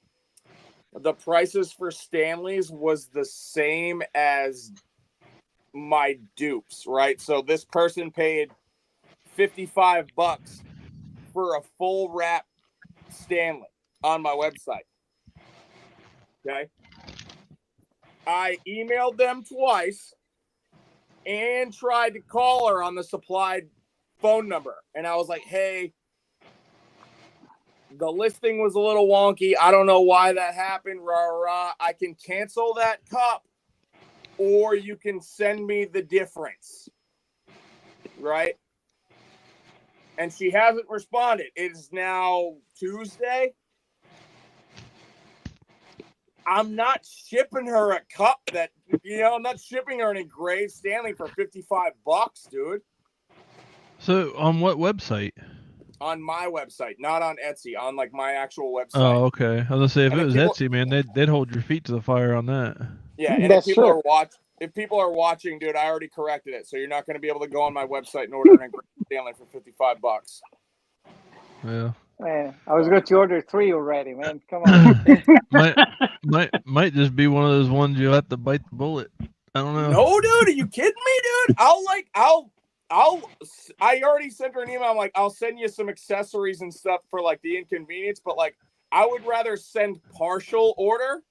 the prices for Stanleys was the same as my dupes, right? So this person paid $55 for a full wrap Stanley on my website. Okay. I emailed them twice and tried to call her on the supplied phone number. And I was like, hey, the listing was a little wonky. I don't know why that happened. I can cancel that cup, or you can send me the difference. Right? And she hasn't responded. It is now Tuesday. I'm not shipping her a cup that, I'm not shipping her an engraved Stanley for $55, dude. So on what website? On my website, not on Etsy, on like my actual website. Oh, okay. I was gonna say if And it was people- Etsy, man, they'd hold your feet to the fire on that. Yeah, and That's if people true. if people are watching, dude, I already corrected it. So you're not going to be able to go on my website and order an engraved Stanley for $55. Yeah. Man, I was going to order 3 already, man. Come on. might just be one of those ones you have to bite the bullet. I don't know. No, dude, are you kidding me, dude? I already sent her an email. I'm like, I'll send you some accessories and stuff for like the inconvenience, but like, I would rather send partial order,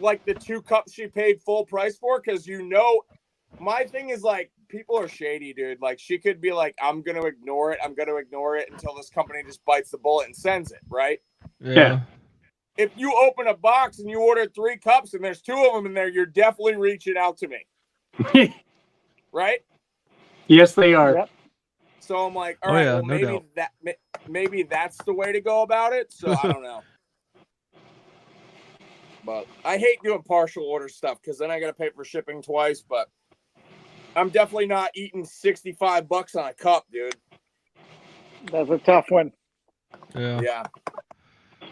like the 2 cups she paid full price for, because my thing is like, people are shady, dude. Like, she could be like, I'm gonna ignore it until this company just bites the bullet and sends it, right? Yeah. If you open a box and you order 3 cups and there's 2 of them in there, you're definitely reaching out to me, right? Yes, they are. Yep. So I'm like, all right, well, no doubt. maybe that's the way to go about it. So I don't know. But I hate doing partial order stuff because then I got to pay for shipping twice. But I'm definitely not eating $65 on a cup, dude. That's a tough one. Yeah.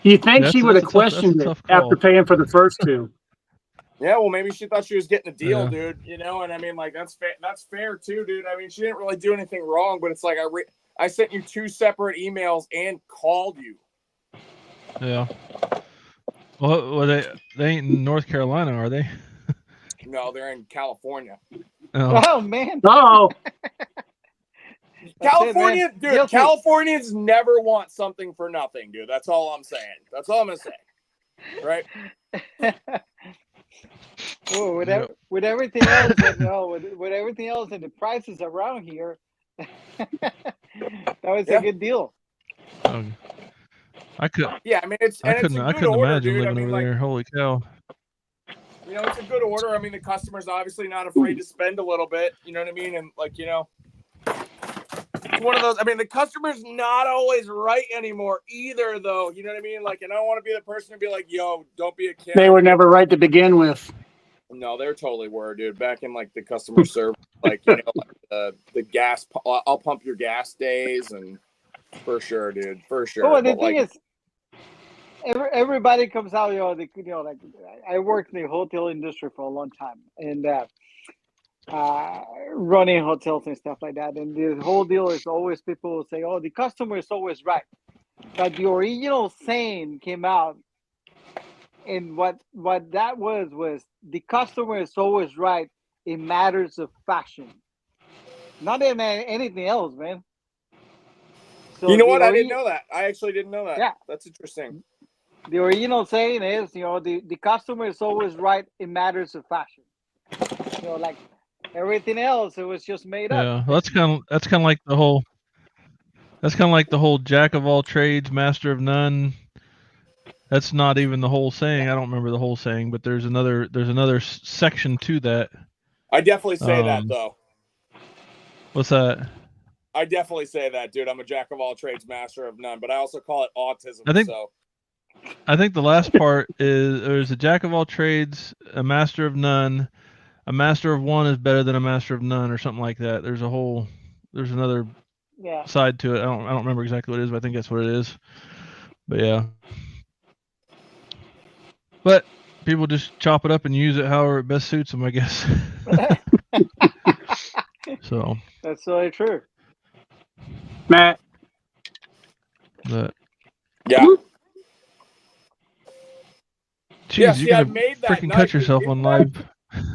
You think she would have that's a questioned it tough call. after paying for the first 2? Yeah, well, maybe she thought she was getting a deal, Yeah. dude. You know, and I mean, like, that's fair too, dude. I mean, she didn't really do anything wrong, but it's like I sent you 2 separate emails and called you. Yeah. Well, they ain't in North Carolina, are they? No, they're in California. Oh, Oh man. Oh, California, it, man. dude, Californians never want something for nothing, dude. That's all I'm saying. That's all I'm gonna say. Right? Well, with everything else, with everything else and the prices around here, that was a good deal. I could. Yeah, I mean, I couldn't order, imagine dude. living over there. Holy cow! You know, it's a good order. I mean, the customer's obviously not afraid to spend a little bit. You know what I mean? And like, you know, it's one of those. I mean, the customer's not always right anymore either, though. You know what I mean? Like, and I don't want to be the person to be like, "Yo, don't be a kid." they were never right to begin with. No, they totally were, dude. Back in like the customer service, like, you know, like the gas. I'll pump your gas days, and for sure, dude, for sure. Well, the But thing like, is, everybody comes out. Like I worked in the hotel industry for a long time, and running hotels and stuff like that. And the whole deal is always people will say, "Oh, the customer is always right," but the original saying came out. And what that was the customer is always right in matters of fashion, not in anything else, man. So you know what? I didn't know that. I actually didn't know that. Yeah, That's interesting. the original saying is, the customer is always right in matters of fashion. Like everything else, it was just made up. Yeah, well, that's kind of like the whole. That's kind of like the whole jack of all trades, master of none. That's not even the whole saying. I don't remember the whole saying, but there's another section to that. I definitely say that though. What's that? I definitely say that, dude. I'm a jack of all trades, master of none, but I also call it autism. I think the last part is there's a jack of all trades, a master of none, a master of one is better than a master of none, or something like that. There's another side to it. I don't remember exactly what it is, but I think that's what it is. But yeah. But people just chop it up and use it however it best suits them, I guess. So that's really true, Matt. But yeah. Jeez, yeah, you're gonna made that freaking knife, cut yourself on live.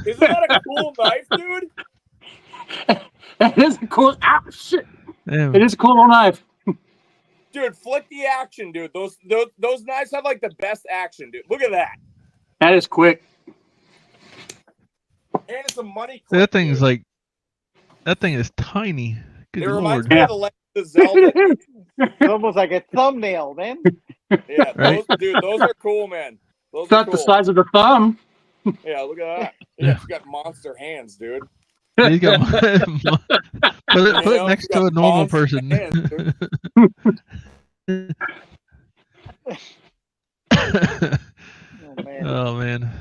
Isn't that a cool knife, dude? That is a cool. Ah, shit. Damn. It is a cool knife. Dude, flick the action, dude. Those knives have like the best action, dude. Look at that. That is quick. And it's a money clip, That thing's dude. like, that thing is tiny. Good It Lord. reminds me of the Legend of Zelda. it's almost like a thumbnail, man. Yeah, Right? those are cool, man. Those It's are not cool. the size of the thumb. Yeah, look at that. Yeah, it's got monster hands, dude. He's got put it next to a normal person. Hands, Oh man.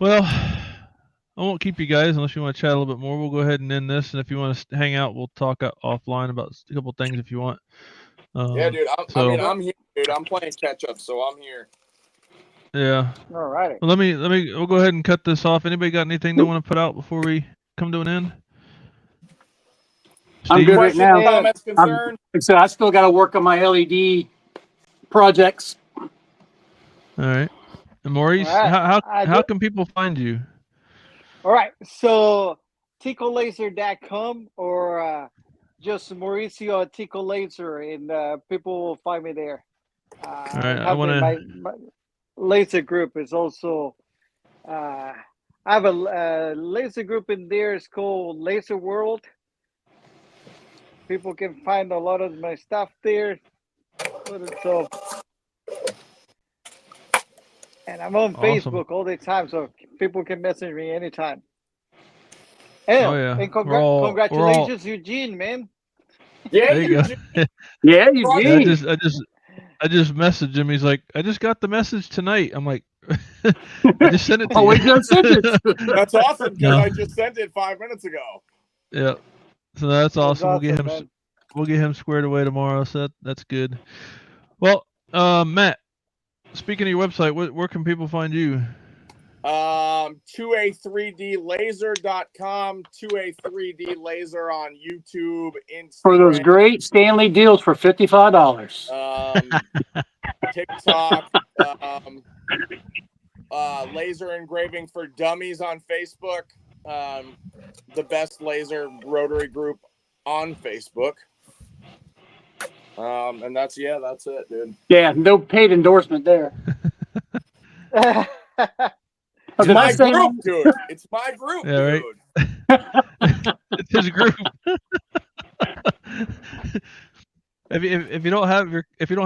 Well, I won't keep you guys unless you want to chat a little bit more. We'll go ahead and end this, and if you want to hang out, we'll talk offline about a couple things if you want. Yeah, dude. I'm here, dude. I'm playing catch up, so I'm here. Yeah. All right. Well, we'll go ahead and cut this off. Anybody got anything they want to put out before we come to an end? I'm good right now. Comments, concern? I still got to work on my LED projects. All right. And Maurice, All right. how can people find you? All right. So TicoLaser.com or just Mauricio at Tico Laser, and people will find me there. All right, I Have want my to. laser group is also. I have a laser group in there. It's called Laser World. People can find a lot of my stuff there. So, and I'm on Awesome. Facebook all the time, so people can message me anytime. Oh And, yeah, and we're all. congratulations, Eugene, man. Yeah, There you go. Eugene. Yeah, Yeah, Eugene. I just messaged him. He's like, I just got the message tonight. I'm like, I just sent it to Oh, we you. just sent it. That's awesome because No. I just sent it 5 minutes ago. Yeah. So that's That's awesome. awesome, man. We'll get him squared away tomorrow. So that's good. Well, Matt, speaking of your website, where can people find you? 2a3dlaser.com, 2a3d laser on YouTube, For those Instagram, great Stanley deals for $55. TikTok, laser engraving for dummies on Facebook, the best laser rotary group on Facebook. And that's it, dude. Yeah, no paid endorsement there. It's Did I my say? group, dude. It's my group, Yeah, right. dude. It's his group. If you don't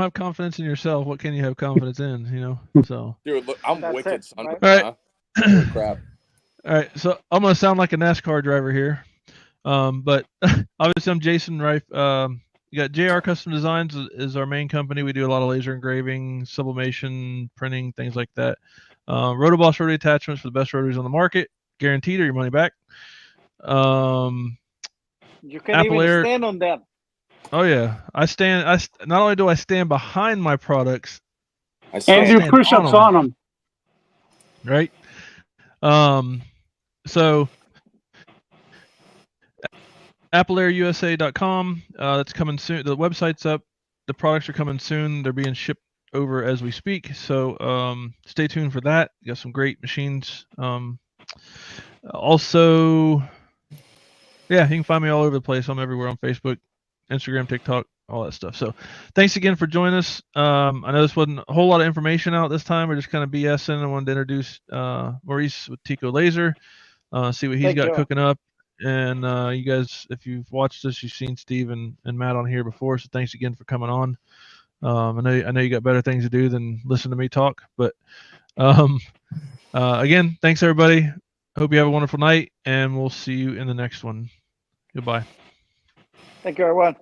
have confidence in yourself, what can you have confidence in? You know. So. Dude, look, I'm That's wicked, it, son. right? All right. Holy crap. All right. So I'm gonna sound like a NASCAR driver here, but obviously I'm Jason Reif. You got JR Custom Designs is our main company. We do a lot of laser engraving, sublimation, printing, things like that. RotoBoss rotary attachments for the best rotaries on the market, guaranteed or your money back. You can Apple even Air. stand on them. Oh yeah, not only do I stand behind my products, I And stand do push-ups on them. right? So AppleAirUSA.com. That's coming soon. The website's up. The products are coming soon. They're being shipped over as we speak. So stay tuned for that. You got some great machines. Also, yeah, you can find me all over the place. I'm everywhere on Facebook, Instagram, TikTok, all that stuff. So thanks again for joining us. I know this wasn't a whole lot of information out this time. We're just kind of BSing. I wanted to introduce Maurice with Tico Laser, see what he's Thank got you. cooking up. And you guys, if you've watched this, you've seen Steve and Matt on here before. So thanks again for coming on. I know you got better things to do than listen to me talk. But again, thanks everybody. Hope you have a wonderful night, and we'll see you in the next one. Goodbye. Thank you, everyone.